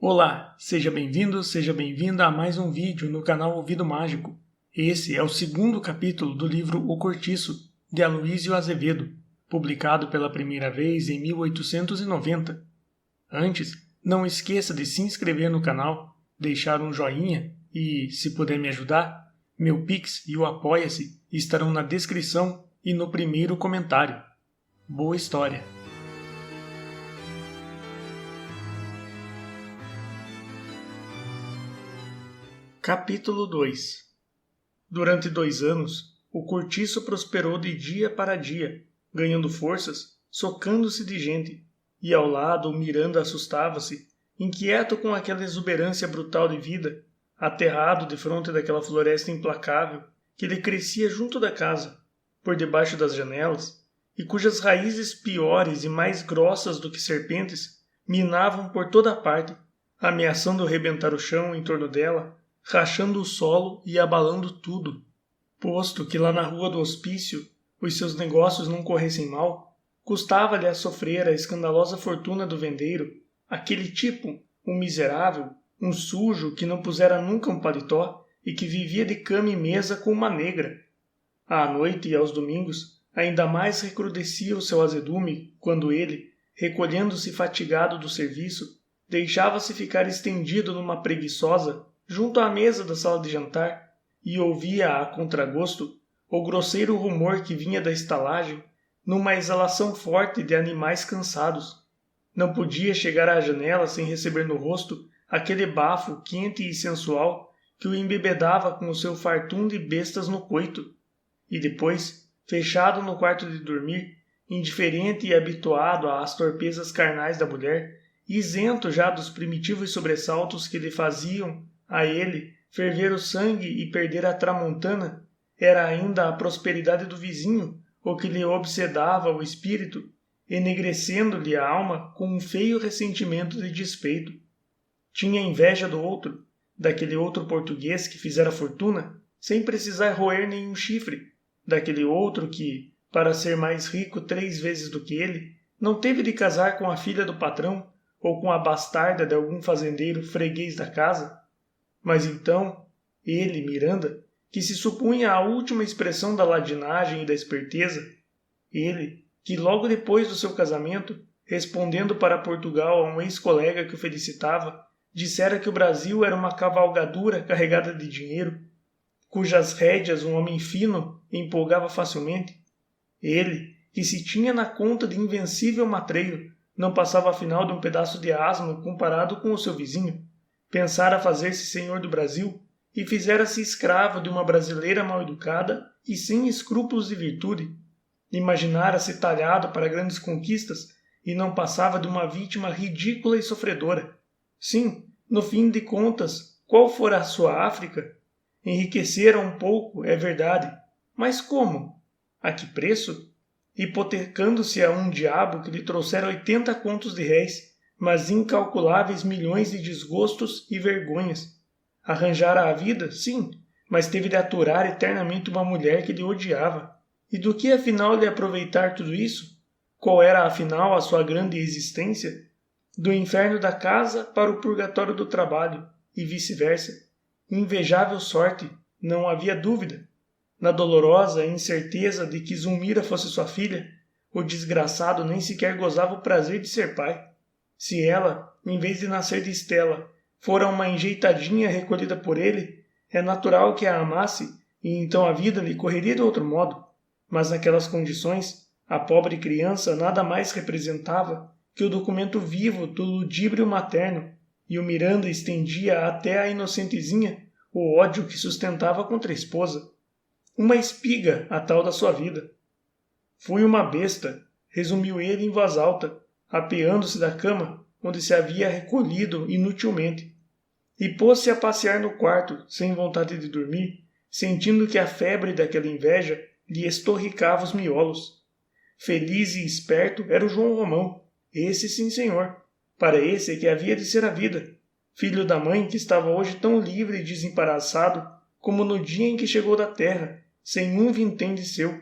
Olá, seja bem-vindo, seja bem-vinda a mais um vídeo no canal Ouvido Mágico. Esse é o segundo capítulo do livro O Cortiço, de Aloísio Azevedo, publicado pela primeira vez em 1890. Antes, não esqueça de se inscrever no canal, deixar um joinha e, se puder me ajudar, meu Pix e o Apoia-se estarão na descrição e no primeiro comentário. Boa história! Capítulo 2. Durante 2 anos, o cortiço prosperou de dia para dia, ganhando forças, socando-se de gente, e ao lado o Miranda assustava-se, inquieto com aquela exuberância brutal de vida, aterrado defronte daquela floresta implacável que lhe crescia junto da casa, por debaixo das janelas, e cujas raízes piores e mais grossas do que serpentes minavam por toda a parte, ameaçando rebentar o chão em torno dela, rachando o solo e abalando tudo. Posto que lá na rua do hospício os seus negócios não corressem mal, custava-lhe a sofrer a escandalosa fortuna do vendeiro, aquele tipo, um miserável, um sujo que não pusera nunca um paletó e que vivia de cama e mesa com uma negra. À noite e aos domingos, ainda mais recrudescia o seu azedume quando ele, recolhendo-se fatigado do serviço, deixava-se ficar estendido numa preguiçosa junto à mesa da sala de jantar, e ouvia a contragosto o grosseiro rumor que vinha da estalagem numa exalação forte de animais cansados. Não podia chegar à janela sem receber no rosto aquele bafo quente e sensual que o embebedava com o seu fartum de bestas no coito. E depois, fechado no quarto de dormir, indiferente e habituado às torpezas carnais da mulher, isento já dos primitivos sobressaltos que lhe faziam a ele ferver o sangue e perder a tramontana, era ainda a prosperidade do vizinho o que lhe obsedava o espírito, enegrecendo-lhe a alma com um feio ressentimento de despeito. Tinha inveja do outro, daquele outro português que fizera fortuna, sem precisar roer nenhum chifre, daquele outro que, para ser mais rico 3 vezes do que ele, não teve de casar com a filha do patrão ou com a bastarda de algum fazendeiro freguês da casa. Mas então, ele, Miranda, que se supunha a última expressão da ladinagem e da esperteza, ele, que logo depois do seu casamento, respondendo para Portugal a um ex-colega que o felicitava, dissera que o Brasil era uma cavalgadura carregada de dinheiro, cujas rédeas um homem fino empolgava facilmente, ele, que se tinha na conta de invencível matreiro, não passava afinal de um pedaço de asno comparado com o seu vizinho, pensara fazer-se senhor do Brasil e fizera-se escravo de uma brasileira mal-educada e sem escrúpulos de virtude. Imaginara-se talhado para grandes conquistas e não passava de uma vítima ridícula e sofredora. Sim, no fim de contas, qual fora a sua África? Enriquecera um pouco, é verdade, mas como? A que preço? Hipotecando-se a um diabo que lhe trouxera 80 contos de réis, mas incalculáveis milhões de desgostos e vergonhas. Arranjara a vida, sim, mas teve de aturar eternamente uma mulher que lhe odiava. E do que afinal lhe aproveitar tudo isso? Qual era afinal a sua grande existência? Do inferno da casa para o purgatório do trabalho, e vice-versa. Invejável sorte, não havia dúvida. Na dolorosa incerteza de que Zulmira fosse sua filha, o desgraçado nem sequer gozava o prazer de ser pai. Se ela, em vez de nascer de Estela, fora uma enjeitadinha recolhida por ele, é natural que a amasse e então a vida lhe correria de outro modo. Mas naquelas condições, a pobre criança nada mais representava que o documento vivo do ludíbrio materno, e o Miranda estendia até à inocentezinha o ódio que sustentava contra a esposa. Uma espiga, a tal da sua vida. Fui uma besta, resumiu ele em voz alta, apeando-se da cama, onde se havia recolhido inutilmente, e pôs-se a passear no quarto, sem vontade de dormir, sentindo que a febre daquela inveja lhe estorricava os miolos. Feliz e esperto era o João Romão, esse sim senhor, para esse que havia de ser a vida, filho da mãe que estava hoje tão livre e desembaraçado como no dia em que chegou da terra, sem um vintém de seu.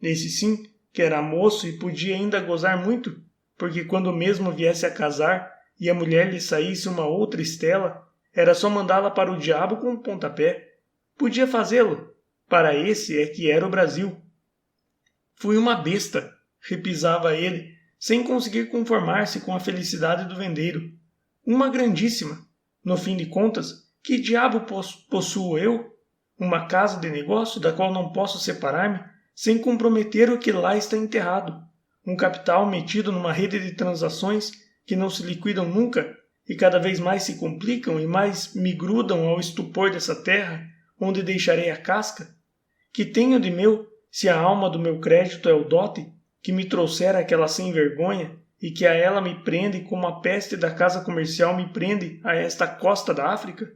Esse sim, que era moço e podia ainda gozar muito, porque quando mesmo viesse a casar, e a mulher lhe saísse uma outra Estela, era só mandá-la para o diabo com um pontapé. Podia fazê-lo. Para esse é que era o Brasil. Fui uma besta, repisava ele, sem conseguir conformar-se com a felicidade do vendeiro. Uma grandíssima. No fim de contas, que diabo possuo eu? Uma casa de negócio da qual não posso separar-me, sem comprometer o que lá está enterrado. Um capital metido numa rede de transações que não se liquidam nunca e cada vez mais se complicam e mais me grudam ao estupor dessa terra, onde deixarei a casca? Que tenho de meu, se a alma do meu crédito é o dote, que me trouxera aquela sem-vergonha e que a ela me prende como a peste da casa comercial me prende a esta costa da África?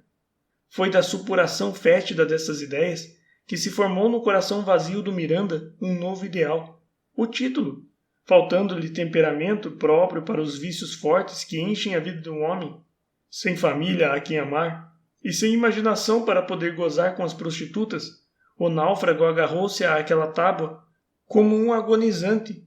Foi da supuração fétida dessas ideias que se formou no coração vazio do Miranda um novo ideal, o título, faltando-lhe temperamento próprio para os vícios fortes que enchem a vida de um homem, sem família a quem amar, e sem imaginação para poder gozar com as prostitutas. O náufrago agarrou-se àquela tábua como um agonizante,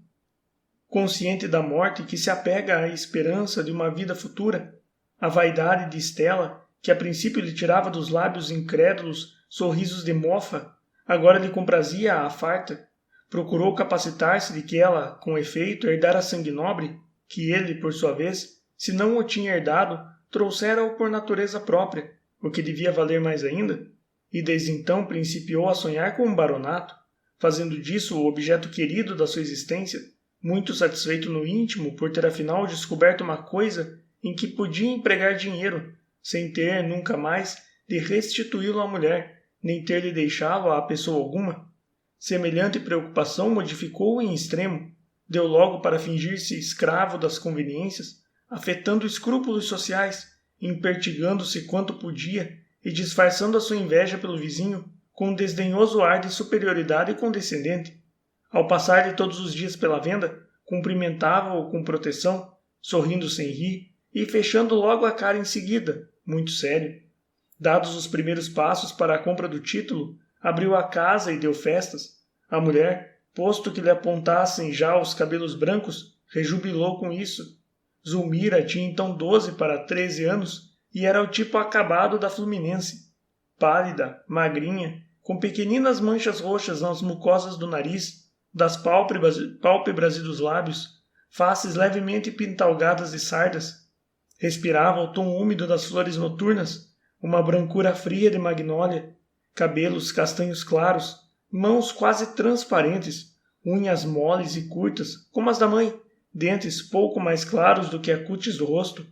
consciente da morte que se apega à esperança de uma vida futura. A vaidade de Estela, que a princípio lhe tirava dos lábios incrédulos sorrisos de mofa, agora lhe comprazia à farta. Procurou capacitar-se de que ela, com efeito, herdara sangue nobre, que ele, por sua vez, se não o tinha herdado, trouxera-o por natureza própria, o que devia valer mais ainda, e desde então principiou a sonhar com um baronato, fazendo disso o objeto querido da sua existência, muito satisfeito no íntimo por ter afinal descoberto uma coisa em que podia empregar dinheiro, sem ter, nunca mais, de restituí-lo à mulher, nem ter de deixá-lo a pessoa alguma. Semelhante preocupação modificou-o em extremo, deu logo para fingir-se escravo das conveniências, afetando escrúpulos sociais, impertigando-se quanto podia e disfarçando a sua inveja pelo vizinho com um desdenhoso ar de superioridade condescendente. Ao passar-lhe todos os dias pela venda, cumprimentava-o com proteção, sorrindo sem rir e fechando logo a cara em seguida, muito sério. Dados os primeiros passos para a compra do título, abriu a casa e deu festas. A mulher, posto que lhe apontassem já os cabelos brancos, rejubilou com isso. Zulmira tinha então 12 para 13 anos e era o tipo acabado da Fluminense. Pálida, magrinha, com pequeninas manchas roxas nas mucosas do nariz, das pálpebras e dos lábios, faces levemente pintalgadas de sardas. Respirava o tom úmido das flores noturnas, uma brancura fria de magnólia, cabelos castanhos claros, mãos quase transparentes, unhas moles e curtas, como as da mãe, dentes pouco mais claros do que a cútis do rosto,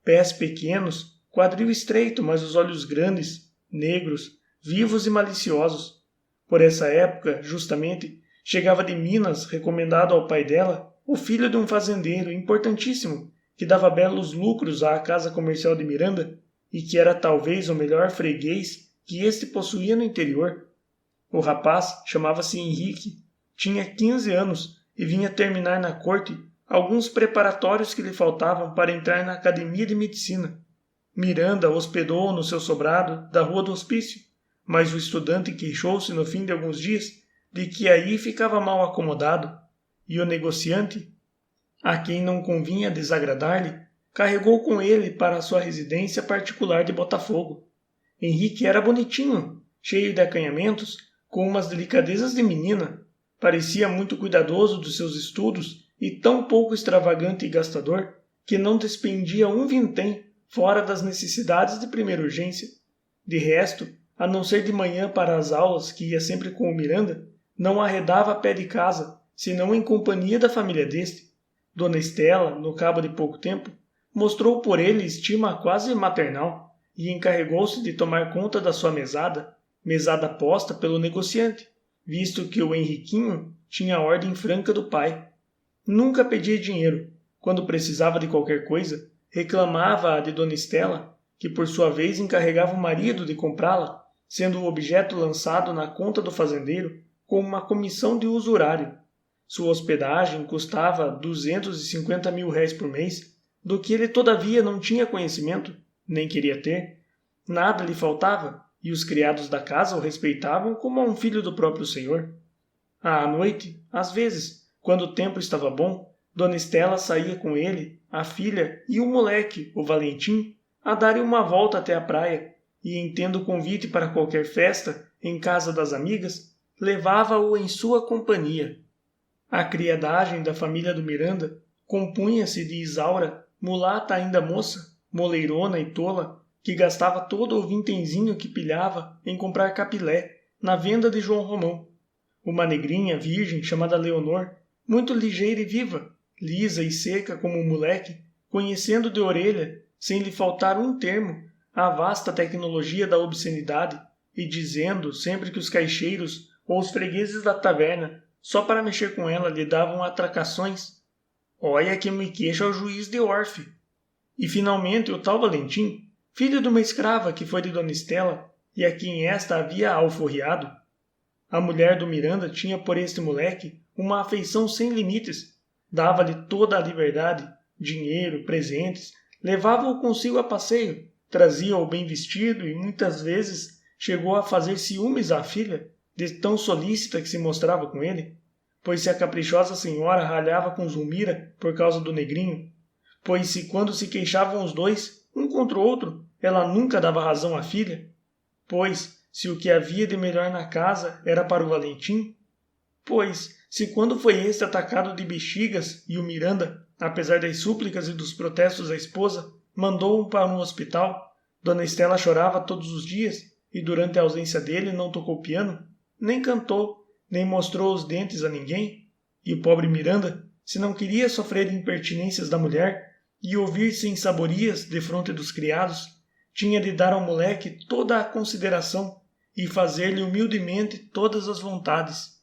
pés pequenos, quadril estreito, mas os olhos grandes, negros, vivos e maliciosos. Por essa época, justamente, chegava de Minas, recomendado ao pai dela, o filho de um fazendeiro importantíssimo, que dava belos lucros à casa comercial de Miranda e que era talvez o melhor freguês que este possuía no interior. O rapaz chamava-se Henrique, tinha 15 anos e vinha terminar na corte alguns preparatórios que lhe faltavam para entrar na academia de medicina. Miranda hospedou-o no seu sobrado da Rua do Hospício, mas o estudante queixou-se no fim de alguns dias de que aí ficava mal acomodado, e o negociante, a quem não convinha desagradar-lhe, carregou com ele para a sua residência particular de Botafogo. Henrique era bonitinho, cheio de acanhamentos, com umas delicadezas de menina, parecia muito cuidadoso dos seus estudos e tão pouco extravagante e gastador que não despendia um vintém fora das necessidades de primeira urgência. De resto, a não ser de manhã para as aulas, que ia sempre com o Miranda, não arredava a pé de casa, senão em companhia da família deste. Dona Estela, no cabo de pouco tempo, mostrou por ele estima quase maternal e encarregou-se de tomar conta da sua mesada posta pelo negociante, visto que o Henriquinho tinha a ordem franca do pai. Nunca pedia dinheiro. Quando precisava de qualquer coisa, reclamava-a de Dona Estela, que por sua vez encarregava o marido de comprá-la, sendo o objeto lançado na conta do fazendeiro com uma comissão de usurário. Sua hospedagem custava 250 mil réis por mês, do que ele todavia não tinha conhecimento, nem queria ter. Nada lhe faltava, e os criados da casa o respeitavam como a um filho do próprio senhor. À noite, às vezes, quando o tempo estava bom, Dona Estela saía com ele, a filha e o moleque, o Valentim, a darem uma volta até a praia, e, em tendo convite para qualquer festa em casa das amigas, levava-o em sua companhia. A criadagem da família do Miranda compunha-se de Isaura, mulata ainda moça, moleirona e tola, que gastava todo o vintenzinho que pilhava em comprar capilé na venda de João Romão. Uma negrinha virgem chamada Leonor, muito ligeira e viva, lisa e seca como um moleque, conhecendo de orelha, sem lhe faltar um termo, a vasta tecnologia da obscenidade e dizendo, sempre que os caixeiros ou os fregueses da taverna, só para mexer com ela, lhe davam atracações: "Olha que me queixa ao juiz de Orfe." E finalmente o tal Valentim, filho de uma escrava que foi de Dona Estela e a quem esta havia alforriado. A mulher do Miranda tinha por este moleque uma afeição sem limites, dava-lhe toda a liberdade, dinheiro, presentes, levava-o consigo a passeio, trazia-o bem vestido e muitas vezes chegou a fazer ciúmes à filha, de tão solícita que se mostrava com ele, pois se a caprichosa senhora ralhava com Zulmira por causa do negrinho, pois se quando se queixavam os dois, um contra o outro, ela nunca dava razão à filha, pois se o que havia de melhor na casa era para o Valentim, pois se quando foi este atacado de bexigas e o Miranda, apesar das súplicas e dos protestos da esposa, mandou-o para um hospital, Dona Estela chorava todos os dias e durante a ausência dele não tocou piano, nem cantou, nem mostrou os dentes a ninguém, e o pobre Miranda, se não queria sofrer impertinências da mulher e ouvir-se insaborias defronte dos criados, tinha de dar ao moleque toda a consideração e fazer-lhe humildemente todas as vontades.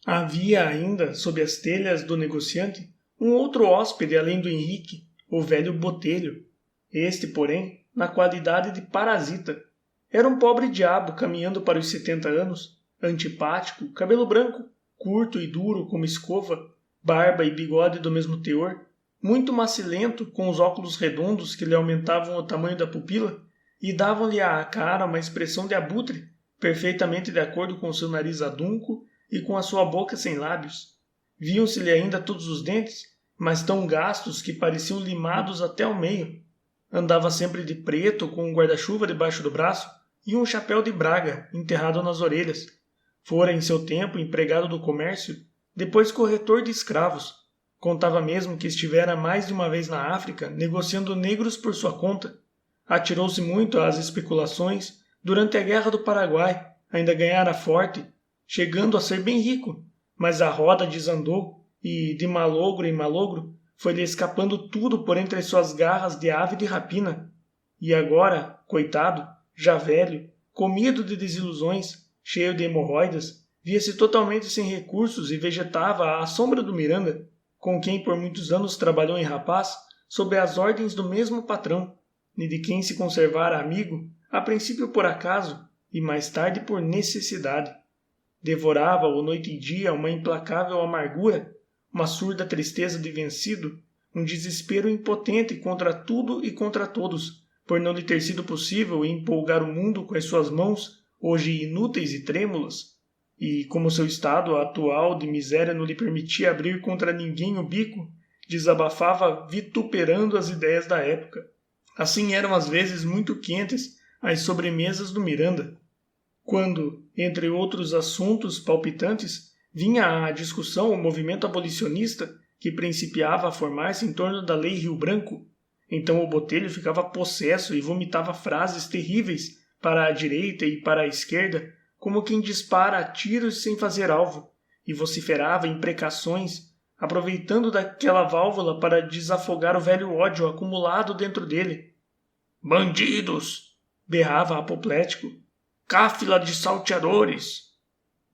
Havia ainda, sob as telhas do negociante, um outro hóspede além do Henrique, o velho Botelho. Este, porém, na qualidade de parasita. Era um pobre diabo caminhando para os 70 anos, antipático, cabelo branco, curto e duro como escova, barba e bigode do mesmo teor, muito macilento, com os óculos redondos que lhe aumentavam o tamanho da pupila e davam-lhe à cara uma expressão de abutre, perfeitamente de acordo com o seu nariz adunco e com a sua boca sem lábios. Viam-se-lhe ainda todos os dentes, mas tão gastos que pareciam limados até ao meio. Andava sempre de preto, com um guarda-chuva debaixo do braço e um chapéu de braga enterrado nas orelhas. Fora em seu tempo empregado do comércio, depois corretor de escravos. Contava mesmo que estivera mais de uma vez na África negociando negros por sua conta. Atirou-se muito às especulações durante a Guerra do Paraguai, ainda ganhara forte, chegando a ser bem rico, mas a roda desandou e, de malogro em malogro, foi-lhe escapando tudo por entre as suas garras de ave de rapina. E agora, coitado, já velho, comido de desilusões, cheio de hemorroidas, via-se totalmente sem recursos e vegetava à sombra do Miranda, com quem por muitos anos trabalhou em rapaz, sob as ordens do mesmo patrão, e de quem se conservara amigo, a princípio por acaso, e mais tarde por necessidade. Devorava-o noite e dia uma implacável amargura, uma surda tristeza de vencido, um desespero impotente contra tudo e contra todos, por não lhe ter sido possível empolgar o mundo com as suas mãos, hoje inúteis e trêmulas, e como seu estado atual de miséria não lhe permitia abrir contra ninguém o bico, desabafava vituperando as ideias da época. Assim eram às vezes muito quentes as sobremesas do Miranda, quando, entre outros assuntos palpitantes, vinha à discussão o movimento abolicionista que principiava a formar-se em torno da Lei Rio Branco. Então o Botelho ficava possesso e vomitava frases terríveis para a direita e para a esquerda, como quem dispara tiros sem fazer alvo, e vociferava imprecações, aproveitando daquela válvula para desafogar o velho ódio acumulado dentro dele. "Bandidos!" berrava apoplético. "Cáfila de salteadores!"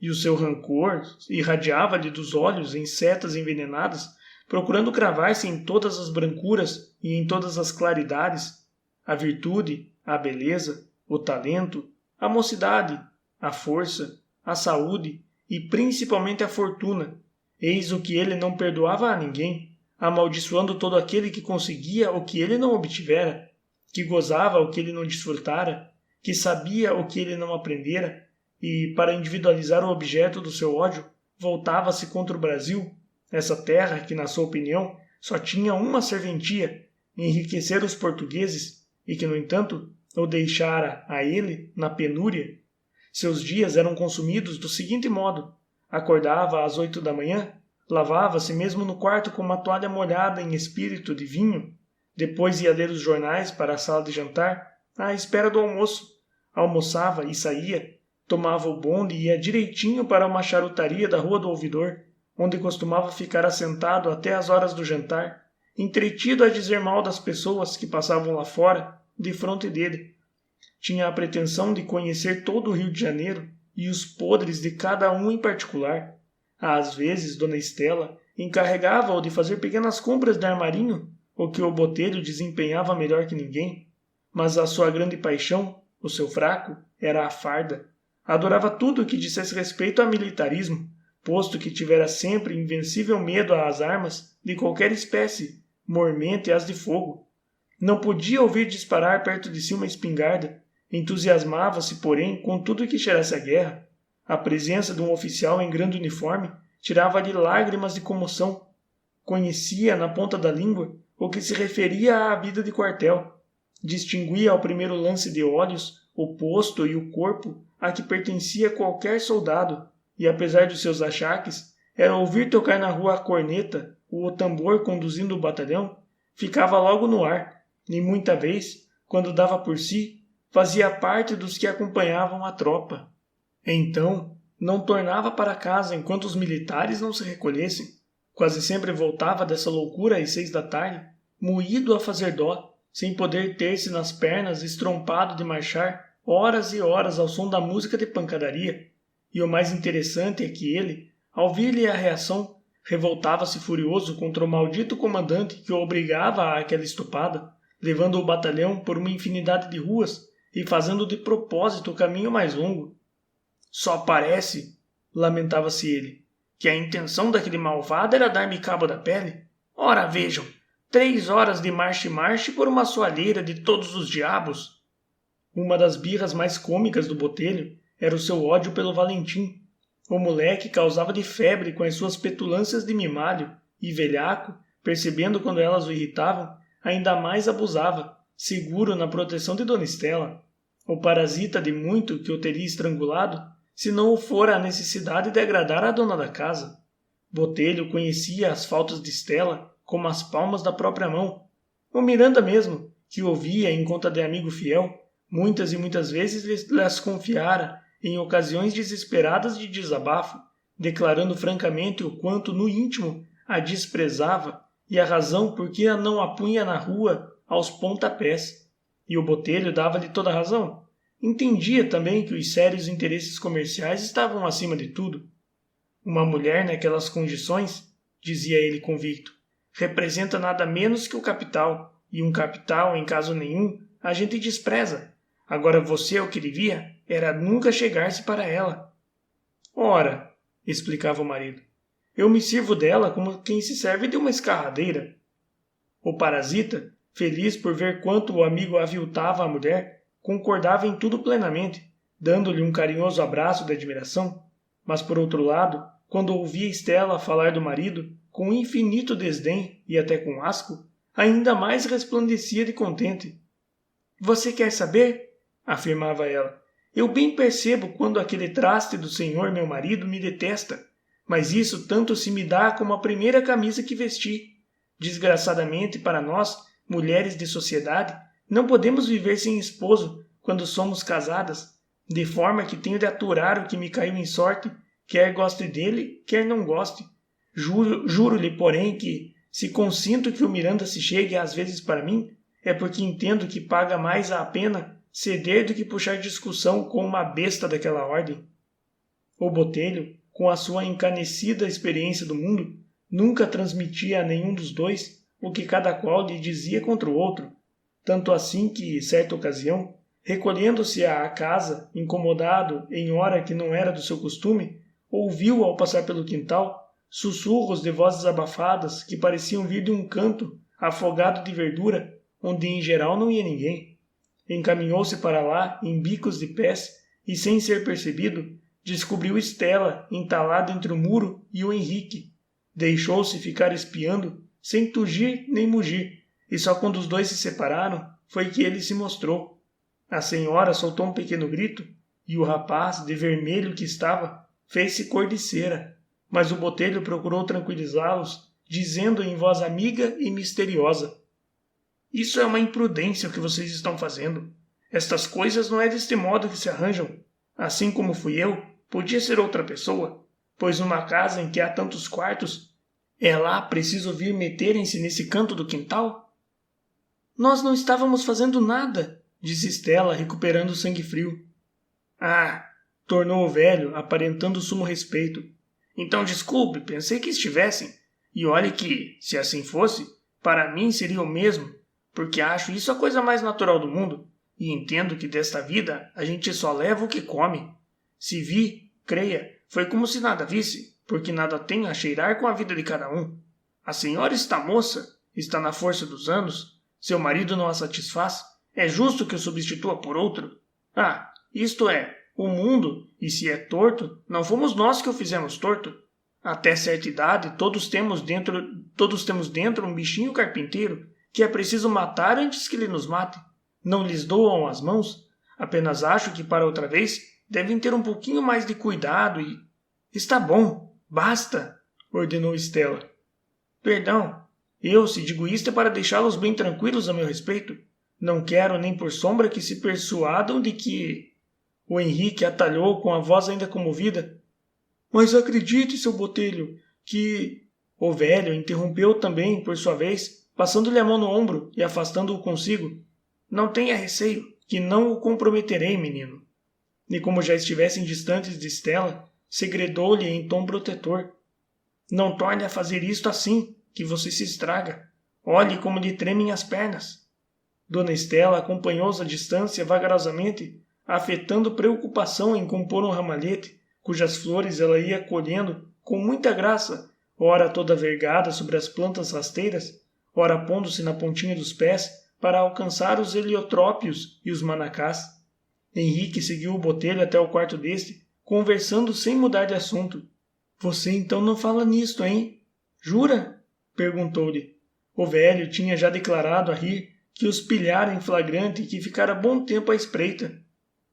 E o seu rancor irradiava-lhe dos olhos em setas envenenadas, procurando cravar-se em todas as brancuras e em todas as claridades, a virtude, a beleza, o talento, a mocidade, a força, a saúde e principalmente a fortuna. Eis o que ele não perdoava a ninguém, amaldiçoando todo aquele que conseguia o que ele não obtivera, que gozava o que ele não desfrutara, que sabia o que ele não aprendera, e, para individualizar o objeto do seu ódio, voltava-se contra o Brasil, essa terra que, na sua opinião, só tinha uma serventia, enriquecer os portugueses, e que, no entanto, o deixara a ele na penúria. Seus dias eram consumidos do seguinte modo: acordava às 8 da manhã, lavava-se mesmo no quarto com uma toalha molhada em espírito de vinho, depois ia ler os jornais para a sala de jantar, à espera do almoço, almoçava e saía, tomava o bonde e ia direitinho para uma charutaria da Rua do Ouvidor, onde costumava ficar assentado até as horas do jantar, entretido a dizer mal das pessoas que passavam lá fora, defronte dele. Tinha a pretensão de conhecer todo o Rio de Janeiro e os podres de cada um em particular. Às vezes, Dona Estela encarregava-o de fazer pequenas compras de armarinho, o que o Botelho desempenhava melhor que ninguém. Mas a sua grande paixão, o seu fraco, era a farda. Adorava tudo o que dissesse respeito a militarismo, posto que tivera sempre invencível medo às armas de qualquer espécie, mormente as de fogo. Não podia ouvir disparar perto de si uma espingarda. Entusiasmava-se, porém, com tudo que cheirasse a guerra. A presença de um oficial em grande uniforme tirava-lhe lágrimas de comoção. Conhecia, na ponta da língua, o que se referia à vida de quartel. Distinguia ao primeiro lance de olhos o posto e o corpo a que pertencia qualquer soldado, e apesar de seus achaques, era ouvir tocar na rua a corneta ou o tambor conduzindo o batalhão, ficava logo no ar, e muita vez, quando dava por si, fazia parte dos que acompanhavam a tropa. Então, não tornava para casa enquanto os militares não se recolhessem. Quase sempre voltava dessa loucura às 6 da tarde, moído a fazer dó, sem poder ter-se nas pernas, estrompado de marchar horas e horas ao som da música de pancadaria. E o mais interessante é que ele, ao vir-lhe a reação, revoltava-se furioso contra o maldito comandante que o obrigava àquela estopada, levando o batalhão por uma infinidade de ruas e fazendo de propósito o caminho mais longo. Só parece, lamentava-se ele, que a intenção daquele malvado era dar-me cabo da pele. Ora, vejam, 3 horas de marche-marche por uma soalheira de todos os diabos. Uma das birras mais cômicas do Botelho era o seu ódio pelo Valentim. O moleque causava de febre com as suas petulâncias de mimalho, e velhaco, percebendo quando elas o irritavam, ainda mais abusava, seguro na proteção de Dona Estela. O parasita de muito que o teria estrangulado, se não o fora a necessidade de agradar à dona da casa. Botelho conhecia as faltas de Estela como as palmas da própria mão. O Miranda mesmo, que o ouvia em conta de amigo fiel, muitas e muitas vezes lhes confiara em ocasiões desesperadas de desabafo, declarando francamente o quanto no íntimo a desprezava e a razão por que a não a punha na rua aos pontapés. E o Botelho dava-lhe toda a razão. Entendia também que os sérios interesses comerciais estavam acima de tudo. Uma mulher naquelas condições, dizia ele convicto, representa nada menos que o capital, e um capital, em caso nenhum, a gente despreza. Agora você o que devia era nunca chegar-se para ela. Ora, explicava o marido, eu me sirvo dela como quem se serve de uma escarradeira. O parasita, feliz por ver quanto o amigo aviltava a mulher, concordava em tudo plenamente, dando-lhe um carinhoso abraço de admiração, mas por outro lado, quando ouvia Estela falar do marido, com infinito desdém e até com asco, ainda mais resplandecia de contente. Você quer saber? Afirmava ela. Eu bem percebo quando aquele traste do senhor meu marido me detesta, mas isso tanto se me dá como a primeira camisa que vesti. Desgraçadamente para nós, mulheres de sociedade, não podemos viver sem esposo quando somos casadas, de forma que tenho de aturar o que me caiu em sorte, quer goste dele, quer não goste. Juro-lhe, porém, que, se consinto que o Miranda se chegue às vezes para mim, é porque entendo que paga mais a pena ceder do que puxar discussão com uma besta daquela ordem. O Botelho, com a sua encanecida experiência do mundo, nunca transmitia a nenhum dos dois o que cada qual lhe dizia contra o outro, tanto assim que, certa ocasião, recolhendo-se à casa, incomodado em hora que não era do seu costume, ouviu, ao passar pelo quintal, sussurros de vozes abafadas que pareciam vir de um canto, afogado de verdura, onde em geral não ia ninguém. Encaminhou-se para lá, em bicos de pés, e sem ser percebido, descobriu Estela entalada entre o muro e o Henrique. Deixou-se ficar espiando, sem tugir nem mugir, e só quando os dois se separaram foi que ele se mostrou. A senhora soltou um pequeno grito, e o rapaz, de vermelho que estava, fez-se cor de cera, mas o botelho procurou tranquilizá-los, dizendo em voz amiga e misteriosa: "Isso é uma imprudência o que vocês estão fazendo. Estas coisas não é deste modo que se arranjam. Assim como fui eu, podia ser outra pessoa, pois numa casa em que há tantos quartos, é lá preciso vir meterem-se nesse canto do quintal?" "Nós não estávamos fazendo nada", disse Stella, recuperando o sangue frio. "Ah", tornou o velho, aparentando sumo respeito. "Então desculpe, pensei que estivessem. E olhe que, se assim fosse, para mim seria o mesmo, porque acho isso a coisa mais natural do mundo, e entendo que desta vida a gente só leva o que come. Se vi, creia, foi como se nada visse, porque nada tem a cheirar com a vida de cada um. A senhora está moça, está na força dos anos, seu marido não a satisfaz, é justo que o substitua por outro. Ah, isto é, o mundo, e se é torto, não fomos nós que o fizemos torto. Até certa idade todos temos dentro um bichinho carpinteiro que é preciso matar antes que ele nos mate. Não lhes doam as mãos, apenas acho que para outra vez devem ter um pouquinho mais de cuidado e... Está bom, basta, ordenou Stella. Perdão, eu, se digo isto é para deixá-los bem tranquilos a meu respeito. Não quero nem por sombra que se persuadam de que... O Henrique atalhou com a voz ainda comovida. Mas acredite, seu botelho, que... O velho interrompeu também, por sua vez, passando-lhe a mão no ombro e afastando-o consigo. Não tenha receio, que não o comprometerei, menino. E como já estivessem distantes de Stella, segredou-lhe em tom protetor. Não torne a fazer isto assim, que você se estraga. Olhe como lhe tremem as pernas. Dona Stella acompanhou-os à distância vagarosamente, afetando preocupação em compor um ramalhete, cujas flores ela ia colhendo com muita graça, ora toda vergada sobre as plantas rasteiras, ora pondo-se na pontinha dos pés para alcançar os heliotrópios e os manacás. Henrique seguiu o botelho até o quarto deste, conversando sem mudar de assunto. Você então não fala nisto, hein? Jura? Perguntou-lhe. O velho tinha já declarado a rir que os pilhara em flagrante e que ficara bom tempo à espreita.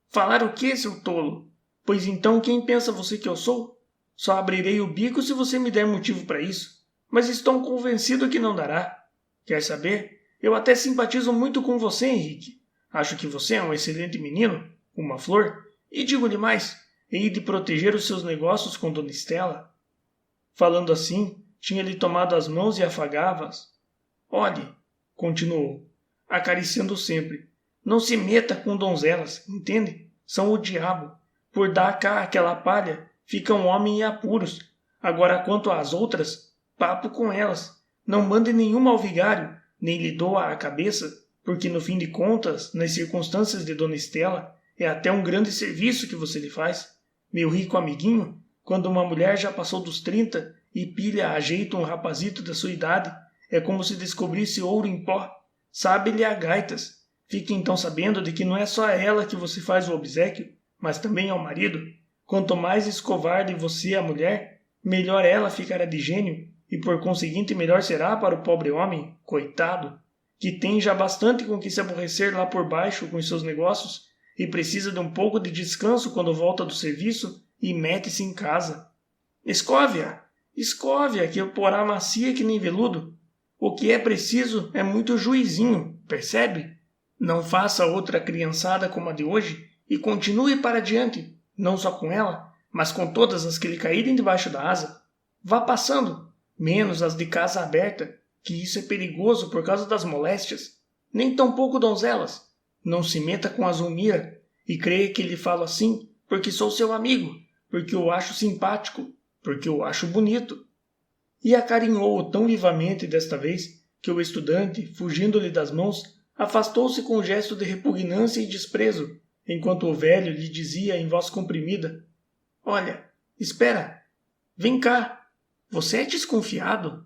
Falar o quê, seu tolo? Pois então quem pensa você que eu sou? Só abrirei o bico se você me der motivo para isso. Mas estou convencido que não dará. Quer saber? Eu até simpatizo muito com você, Henrique. Acho que você é um excelente menino, uma flor, e digo-lhe mais, hei de proteger os seus negócios com Dona Stella. Falando assim, tinha-lhe tomado as mãos e afagava-as. Olhe, continuou, acariciando sempre, não se meta com donzelas, entende? São o diabo. Por dar cá aquela palha, fica um homem em apuros. Agora quanto às outras, papo com elas. Não mande nenhuma ao vigário, nem lhe doa a cabeça, porque no fim de contas, nas circunstâncias de Dona Stella, é até um grande serviço que você lhe faz. Meu rico amiguinho, quando uma mulher já passou dos 30 e pilha a jeito um rapazito da sua idade, é como se descobrisse ouro em pó. Sabe-lhe a gaitas. Fique então sabendo de que não é só a ela que você faz o obséquio, mas também ao marido. Quanto mais escovarde você a mulher, melhor ela ficará de gênio, e por conseguinte melhor será para o pobre homem, coitado, que tem já bastante com que se aborrecer lá por baixo com os seus negócios e precisa de um pouco de descanso quando volta do serviço e mete-se em casa. Escove-a, que eu porá macia que nem veludo. O que é preciso é muito juizinho, percebe? Não faça outra criançada como a de hoje e continue para diante, não só com ela, mas com todas as que lhe caírem debaixo da asa. Vá passando, menos as de casa aberta, que isso é perigoso por causa das moléstias. Nem tampouco donzelas. Não se meta com a Zulmira, e creia que lhe falo assim porque sou seu amigo, porque o acho simpático, porque o acho bonito. E acarinhou-o tão vivamente desta vez que o estudante, fugindo-lhe das mãos, afastou-se com um gesto de repugnância e desprezo, enquanto o velho lhe dizia em voz comprimida: Olha, espera, vem cá, você é desconfiado?